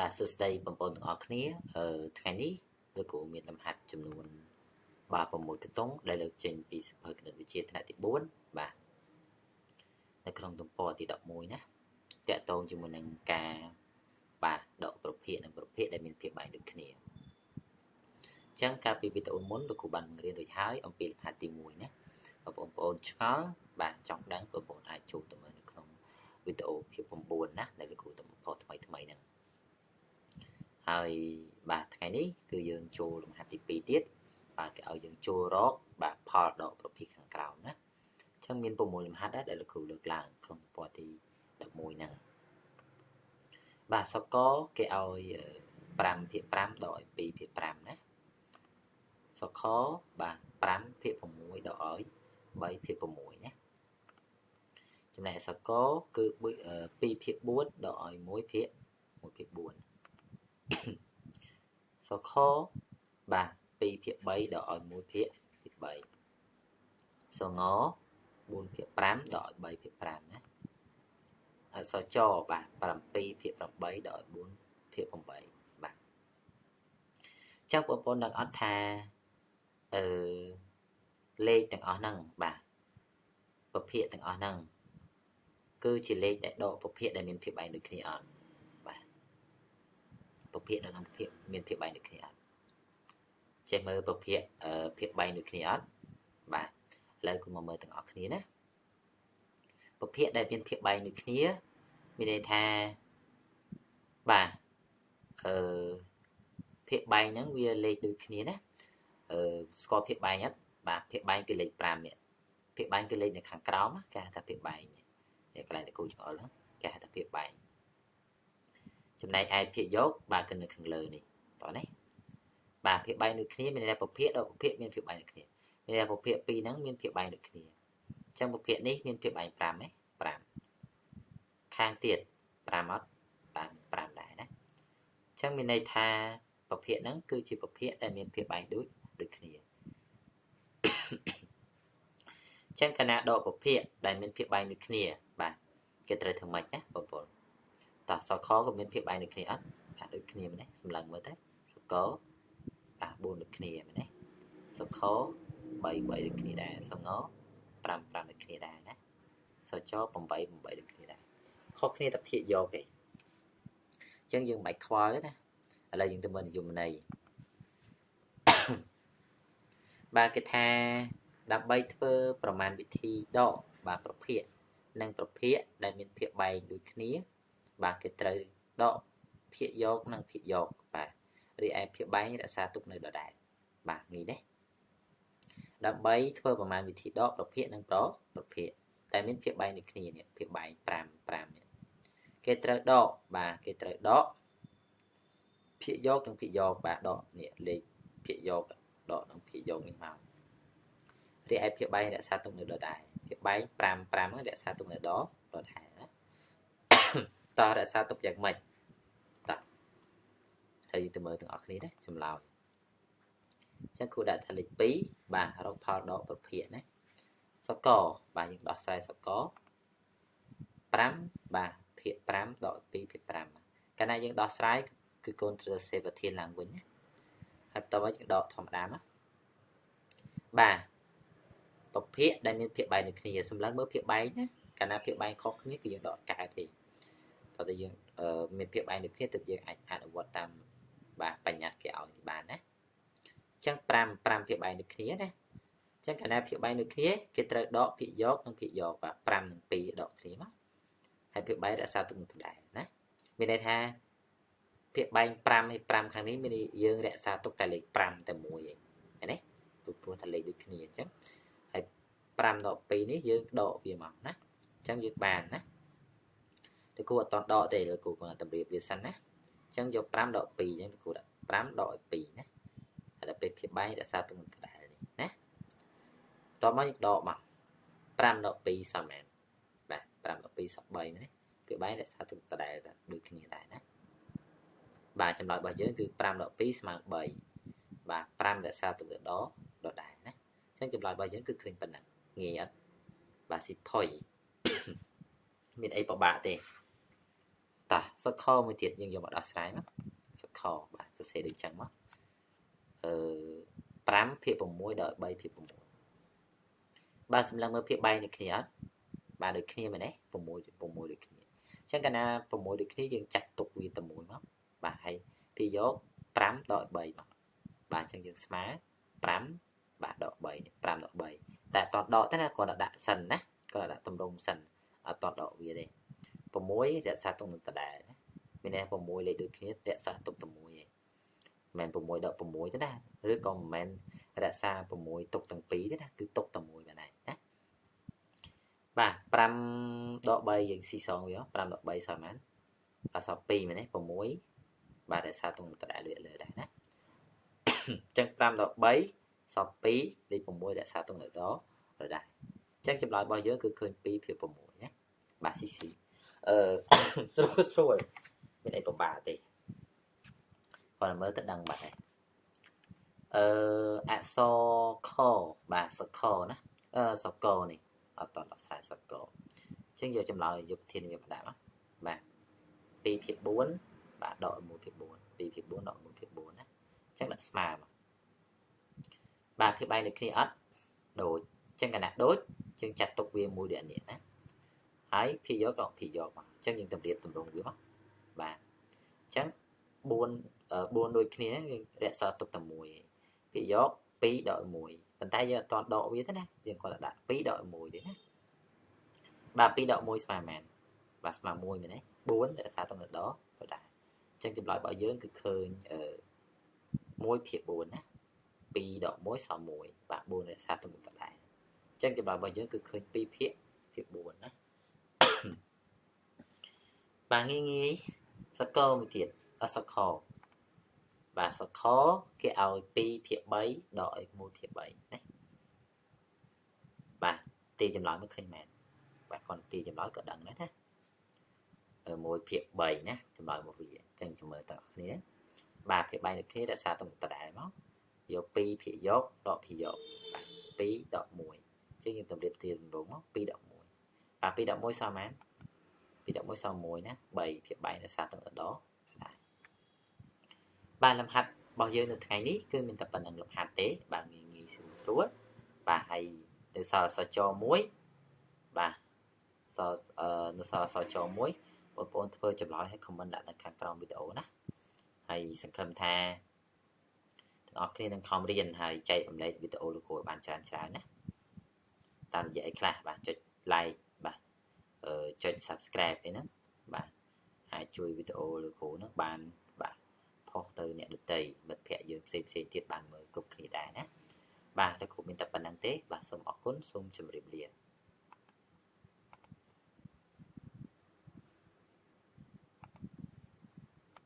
បាទសួស្តីបងប្អូនទាំងអស់គ្នាថ្ងៃនេះលោកគ្រូមានលំហាត់ចំនួនបាទ6កតុងដែលលើកចេញពីសៀវភៅគណិតវិទ្យាថ្នាក់ទី4បាទនៅក្នុងទំព័រទី11ណាតាក់ទងជាមួយនឹងការបាទដកប្រភេទនិងប្រភេទដែលមានភាពបែកដូចគ្នាអញ្ចឹងកាលពីវីដេអូមុនលោកគ្រូបានបង្រៀនរួចហើយអំពីលំហាត់ទី1ណាបងប្អូនឆ្ងល់បាទចង់ដឹងបងប្អូនអាចចូលទៅមើលនៅក្នុងវីដេអូភាព9ណាដែលលោកគ្រូទៅផុសថ្មីហ្នឹងហើយបាទថ្ងៃនេះគឺយើងចូលលំហាត់ទី2ទៀតបាទគេឲ្យយើងចូលរកបាទផលដកប្រភេទខាងក្រោមណាអញ្ចឹងមាន6លំហាត់ដែរដែលលោកគ្រូលើកឡើងក្នុងទំព័រទី11ហ្នឹងបាទសកលគេឲ្យ5/5ដកឲ្យ2/5ណាសកលបាទ5/6ដកឲ្យ3/6ណាចំណែកសកលគឺ2/4ដកឲ្យ1/4សខបាទ2/3ដកឲ្យ1/3សង4/5ដកឲ្យ3/5ណាអសចបាទ7/8ដកឲ្យ4/8បាទចឹងបងប្អូនដឹងអត់ថាលេខទាំងអស់ហ្នឹងបាទប្រភេទទាំងអស់ហ្នឹងគឺជាលេខដែលដកប្រភេទដែលមានភាពបែកដូចគ្នាអត់បាទប្រភេទដែលមានភាពបែកដូចគ្នាអត់ចេះមើលប្រភេទភាពបែកដូចគ្នាអត់បាទឥឡូវគូមកមើលទាំងអស់គ្នាណាប្រភេទដែលមានភាពបែកដូចគ្នាមានន័យថាបាទភាពបែកហ្នឹងវាលេខដូចគ្នាណាស្គាល់ភាពបែកអត់បាទភាពបែកគឺលេខ5នេះភាពបែកគឺលេខនៅខាងក្រោមគេហៅថាភាពបែកនេះកន្លែងដែលគូចង្អុលហ្នឹងគេហៅថាភាពបែកចំណែកឯភាគយកបាទគឺនៅខាងលើនេះតោះនេះបាទភាពបែកដូចគ្នាមានន័យថាប្រភេទដល់ប្រភេទមានភាពបែកដូចគ្នាមានន័យថាប្រភេទ2ហ្នឹងមានភាពបែកដូចគ្នាអញ្ចឹងប្រភេទនេះមានភាពបែក5ទេ5ខាងទៀត5អត់បាទ5ដែរណាអញ្ចឹងមានន័យថាប្រភេទហ្នឹងគឺជាប្រភេទដែលមានភាពបែកដូចគ្នាអញ្ចឹងកាលណាដកប្រភេទដែលមានភាពបែកដូចគ្នាបាទគេត្រូវធ្វើម៉េចណាបងប្អូនតោះសកលក៏មានភាពបែកដូចគ្នាអត់បាទដូចគ្នាមែនទេសម្លឹងមើលទៅសកលបាទ4ដូចគ្នាមែនទេសកល3ដូចគ្នាដែរសង5ដូចគ្នាដែរណាសច8ដូចគ្នាដែរខុសគ្នាតែភាគយកទេអញ្ចឹងយើងមិនបាច់ខ្វល់ទេណាឥឡូវយើងទៅមើលនិយមន័យបាទគេថាដើម្បីធ្វើប្រមាណវិធីដកបាទប្រភេទនិងប្រភេទដែលមានភាពបែកដូចគ្នាបាទគេត្រូវដកភាគយកនិងភាគយកបាទរីឯភាគបែករក្សាទុកនៅដដែលបាទងាយទេដើម្បីធ្វើប្រមាណវិធីដកប្រភេទនិងប្រភេទតែមានភាពបែកដូចគ្នានេះភាពបែក5នេះគេត្រូវដកបាទគេត្រូវដកភាគយកនិងភាគយកបាទដកនេះលេខភាគយកដកនិងភាគយកនេះមករីឯភាគបែករក្សាទុកនៅដដែលភាគបែក5ហ្នឹងរក្សាទុកនៅដដែលណាតោះរក្សាទុកយ៉ាងម៉េចតោះហើយទៅមើលទាំងអស់គ្នាណាចម្លើយអញ្ចឹងគូដាក់ថាលេខ2បាទរកផលដកប្រភេទណាសកបាទយើងដោះស្រាយសក5បាទភាគ5ដក2/5កាលណាយើងដោះស្រាយគឺកូនត្រូវសេប្រធានឡើងវិញណាហើយបន្តមកយើងដកធម្មតាមកបាទប្រភេទដែលមានភាពបែកដូចគ្នាសម្លឹងមើលភាពបែកណាកាលណាភាពបែកខុសគ្នាគឺយើងដកកើតទេតើតើយើងមានភាពបែកដូចគ្នាទើបយើងអាចអនុវត្តតាមបាទបញ្ញត្តិគេឲ្យបានណាអញ្ចឹង5ភាពបែកដូចគ្នាណាអញ្ចឹងកាលណាភាពបែកដូចគ្នាគេត្រូវដកភាគយកនិងភាគយកបាទ5និង2ដកគ្នាមកហើយភាពបែករក្សាទុកនឹងដែរណាមានន័យថាភាពបែក5ហើយ5ខាងនេះមានយើងរក្សាទុកតែលេខ5តែមួយឯងឃើញទេព្រោះតែលេខដូចគ្នាអញ្ចឹងហើយ5ដក2នេះយើងដកវាមកណាអញ្ចឹងយើងបានណាលោកគ្រូអត់តដកទេលោកគ្រូគាត់តម្រៀបវាសិនណាអញ្ចឹងយក5ដក2អញ្ចឹងលោកគ្រូដាក់5ដក2ណាហើយដល់ពេលភាពបែករក្សាទុកនឹងដែរនេះណាតមកយើងដកមក5ដក2សមមែនបាទ5ដក2សក់3មែនទេភាពបែករក្សាទុកដែរដូចគ្នាដែរណាបាទចម្លើយរបស់យើងគឺ5ដក2ស្មើ3បាទ5រក្សាទុកដដែលណាអញ្ចឹងចម្លើយរបស់យើងគឺឃើញប៉ុណ្ណឹងងាយអត់បាទស៊ីផុយមានអីពិបាកទេតោះ circle មួយទៀតយើងយកមកដោះស្រាយមក circle បាទសរសេរដូចចឹងមក5ភាគ6ដល់3ភាគ6បាទសម្លឹងមើលភាពបែងដូចគ្នាអត់បាទដូចគ្នាមែនទេ6ដូចគ្នាអញ្ចឹងកាលណា6ដូចគ្នាយើងចាត់ទុកវាតែមួយមកបាទហើយពីយក5ដក3មកបាទអញ្ចឹងយើងស្មើ5បាទដក3នេះ5ដក3តែអត់តដកទេណាគាត់ដាក់សិនណាគាត់ដាក់តម្រងសិនអត់តដកវាទេ6រក្សាទុកនឹងដដែលណាមានន័យ6លេខដូចគ្នារក្សាទុកតែមួយឯងមិនមែន6ដក6ទេណាឬក៏មិនមែនរក្សា6ទុកទាំងពីរទេណាគឺទុកតែមួយមែនដែរណាបាទ5ដក3យើងស៊ីសងវា5ដក3សល់ប៉ុន្មានអត់សល់2មែនទេ6បាទរក្សាទុកនឹងដដែលលើដែរណាអញ្ចឹង5ដក3សល់2លេខ6រក្សាទុកនៅដដែរអញ្ចឹងចម្លើយរបស់យើងគឺឃើញ2ភាគ6ណាបាទស៊ីស្រួលមានអីពិបាកទេគាត់មើលទៅដឹងបាត់ហើយអក្សរខបាទសកលណាសកលនេះអត់តដោះស្រាយសកលអញ្ចឹងយកចម្លើយយកប្រធានវាបដាក់បាទ2ភាគ4បាទដក1ភាគ4 2ភាគ4ដក1ភាគ4ណាអញ្ចឹងដាក់ស្មើមកបាទភាពបែងដូចគ្នាអត់ដូចអញ្ចឹងកណាត់ដូចយើងចាត់ទុកវាមួយដូចនេះណាហើយភាគយកដកភាគយកមកអញ្ចឹងយើងតម្រៀបតម្រង់វាមកបាទអញ្ចឹង4ដូចគ្នាយើងរក្សាទុកតែមួយភាគយក2ដក1ប៉ុន្តែយើងអត់តដកវាទេណាយើងគាត់ដាក់2ដក1ទេណាបាទ2ដក1ស្មើមែនបាទស្មើ1មែនទេ4រក្សាទុកនៅដកក៏ដែរអញ្ចឹងចម្លើយរបស់យើងគឺឃើញ1ភាគ4ណា2ដក1សល់1បាទ4រក្សាទុកនៅដដែលអញ្ចឹងចម្លើយរបស់យើងគឺឃើញ2ភាគ4ណាបាទងាយសកលមួយទៀតអសកលបាទសកលគេឲ្យ2ភាគ3ដកឲ្យ1ភាគ3ណាបាទទីចម្លើយមកឃើញមែនបាទគាត់ទីចម្លើយក៏ដឹងដែរណា1ភាគ3ណាចម្លើយមកវាអញ្ចឹងចាំមើលតើអ្នកគ្នាបាទភាគ3ដូចគ្នារក្សាទុកដដែលមកយក2ភាគយកដកភាគយកបាទ2ដក1អញ្ចឹងយើងតម្រៀបទានរងមក2ដក1បាទ2ដក1ស្មើមែន2ដក1សល់1ណា3ភាគ3រក្សាទុកដកបាទលំហាត់របស់យើងនៅថ្ងៃនេះគឺមានតែប៉ុណ្្នឹងលំហាត់ទេបាទងាយស្រួលបាទហើយនៅសល់សច1បាទនៅសល់សច1បងប្អូនធ្វើចម្លើយឲ្យ comment ដាក់នៅខាងក្រោមវីដេអូណាហើយសង្ឃឹមថាទាំងអស់គ្នានឹងខំរៀនហើយចែករំលែកវីដេអូលោកគ្រូឲ្យបានច្រើនណាតាមរយៈអីខ្លះបាទចុច like បាទចុច subscribe អីហ្នឹងបាទអាចជួយវីដេអូលោកគ្រូហ្នឹងបានបាទផុសទៅអ្នកដទៃមិត្តភ័ក្តិយើងផ្សេងទៀតបានមើលគ្រប់គ្នាដែរណាបាទលោកគ្រូមានតែប៉ុណ្្នឹងទេបាទសូមអរគុណសូមជម្រាបលា